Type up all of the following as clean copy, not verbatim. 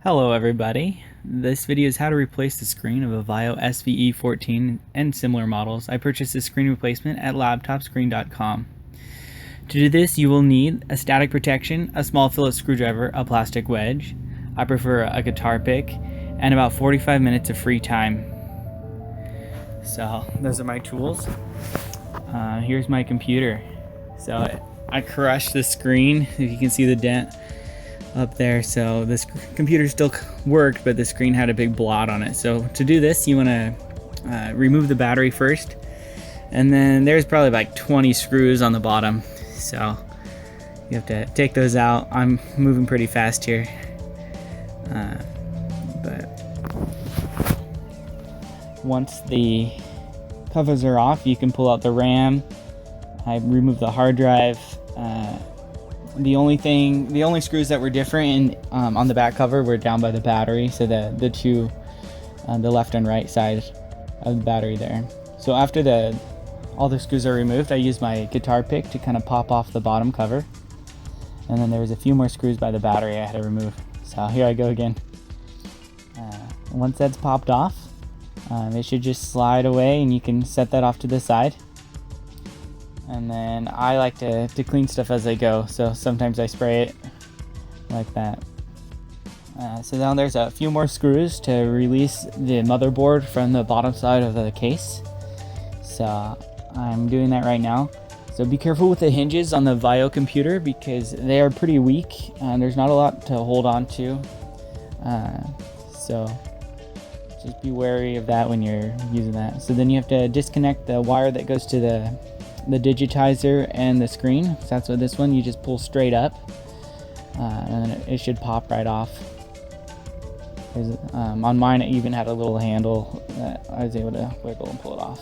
Hello everybody. This video is how to replace the screen of a Vaio SVE14 and similar models. I purchased this screen replacement at laptopscreen.com. To do this, you will need a static protection, a small Phillips screwdriver, a plastic wedge, I prefer a guitar pick, and about 45 minutes of free time. So those are my tools. Here's my computer. So I crushed the screen, if you can see the dent up there. So this computer still worked, but the screen had a big blot on it. So to do this, you want to remove the battery first, and then there's probably like 20 screws on the bottom, so you have to take those out. I'm moving pretty fast here, but once the covers are off, you can pull out the RAM. I removed the hard drive. The only screws that were different on the back cover were down by the battery, so the two, the left and right side of the battery there. So after all the screws are removed, I used my guitar pick to kind of pop off the bottom cover, and then there was a few more screws by the battery I had to remove. So here I go again. Once that's popped off, it should just slide away, and you can set that off to the side. And then I like to clean stuff as I go, so sometimes I spray it like that. So now there's a few more screws to release the motherboard from the bottom side of the case. So I'm doing that right now. So be careful with the hinges on the Vaio computer because they are pretty weak and there's not a lot to hold on to. So just be wary of that when you're using that. So then you have to disconnect the wire that goes to the digitizer and the screen. So that's what this one, you just pull straight up, and then it should pop right off. On mine it even had a little handle that I was able to wiggle and pull it off.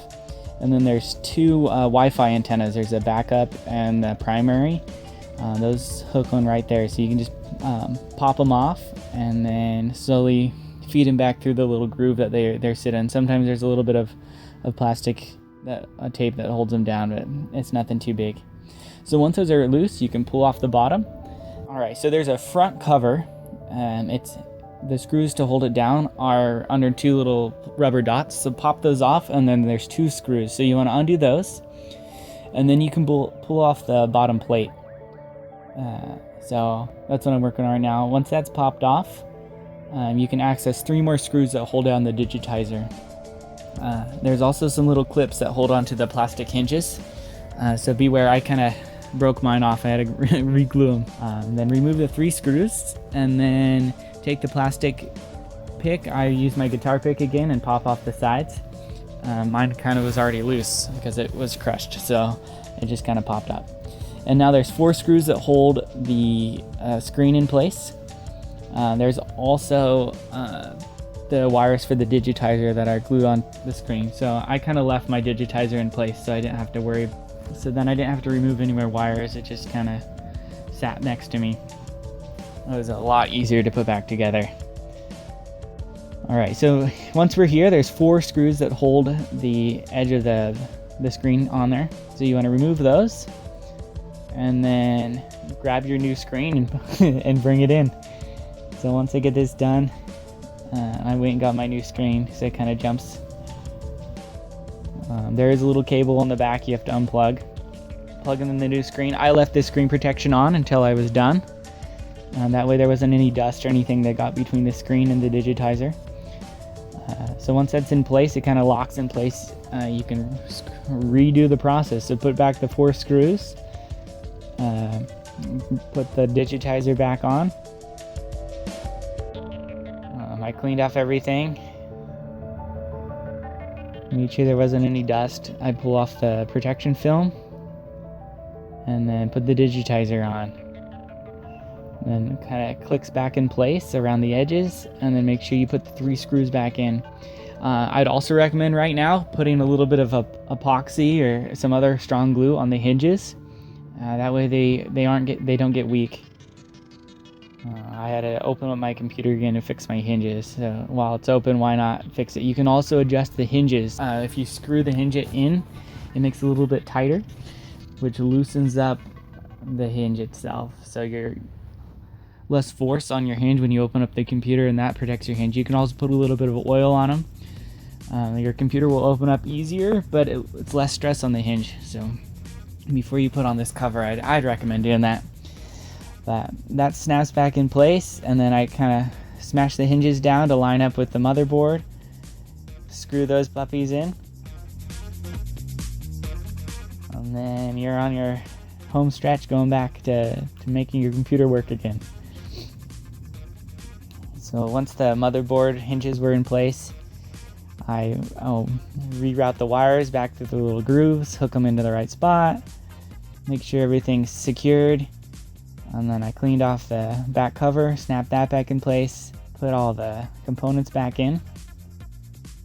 And then there's two Wi-Fi antennas. There's a backup and the primary. Those hook on right there, so you can just pop them off and then slowly feed them back through the little groove that they're sitting in. Sometimes there's a little bit of plastic, a tape that holds them down, but it's nothing too big. So once those are loose, you can pull off the bottom. Alright, so there's a front cover. It's the screws to hold it down are under two little rubber dots, so pop those off, and then there's two screws, so you want to undo those, and then you can pull off the bottom plate. So that's what I'm working on right now. Once that's popped off, you can access three more screws that hold down the digitizer. There's also some little clips that hold onto the plastic hinges, so beware. I kind of broke mine off. I had to re-glue them. Then remove the three screws, and then take the plastic pick. I use my guitar pick again and pop off the sides. Mine kind of was already loose because it was crushed, so it just kind of popped up. And now there's four screws that hold the screen in place. There's also the wires for the digitizer that are glued on the screen. So I kind of left my digitizer in place so I didn't have to worry. So then I didn't have to remove any more wires. It just kind of sat next to me. It was a lot easier to put back together. Alright, so once we're here, there's four screws that hold the edge of the screen on there. So you want to remove those and then grab your new screen and bring it in. So once I get this done, I went and got my new screen, so it kind of jumps. There is a little cable on the back you have to unplug. Plug in the new screen. I left this screen protection on until I was done. That way there wasn't any dust or anything that got between the screen and the digitizer. So once that's in place, it kind of locks in place. You can redo the process. So put back the four screws. Put the digitizer back on. I cleaned off everything. Made sure there wasn't any dust. I pull off the protection film and then put the digitizer on. Then kind of clicks back in place around the edges, and then make sure you put the three screws back in. I'd also recommend right now putting a little bit of epoxy or some other strong glue on the hinges. That way they don't get weak. I had to open up my computer again to fix my hinges. So while it's open, why not fix it? You can also adjust the hinges. If you screw the hinge in, it makes it a little bit tighter, which loosens up the hinge itself. So you're less force on your hinge when you open up the computer, and that protects your hinge. You can also put a little bit of oil on them. Your computer will open up easier, but it's less stress on the hinge. So before you put on this cover, I'd recommend doing that. That snaps back in place, and then I kind of smash the hinges down to line up with the motherboard. Screw those puppies in, and then you're on your home stretch going back to making your computer work again. So once the motherboard hinges were in place, I'll reroute the wires back through the little grooves, hook them into the right spot, make sure everything's secured, and then I cleaned off the back cover, snapped that back in place, put all the components back in.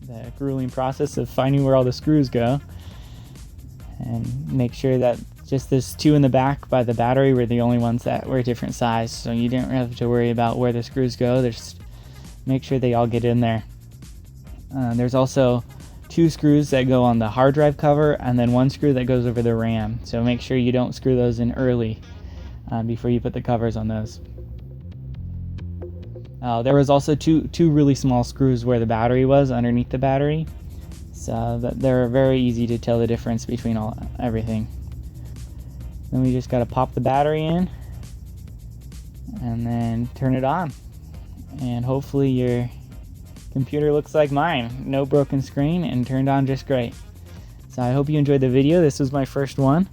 The grueling process of finding where all the screws go, and make sure that just those two in the back by the battery were the only ones that were a different size, so you didn't have to worry about where the screws go. Just make sure they all get in there. There's also 2 screws that go on the hard drive cover, and then 1 screw that goes over the RAM, so make sure you don't screw those in early before you put the covers on those. There was also two really small screws where the battery was underneath the battery, so that they're very easy to tell the difference between everything. Then we just got to pop the battery in and then turn it on, and hopefully your computer looks like mine, no broken screen and turned on just great. So I hope you enjoyed the video. This was my first one.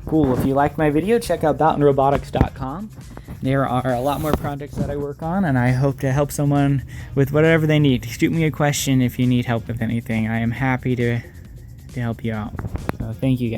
Cool. If you liked my video, check out boughtonrobotics.com. There are a lot more projects that I work on, and I hope to help someone with whatever they need. Shoot me a question if you need help with anything. I am happy to help you out. So thank you guys.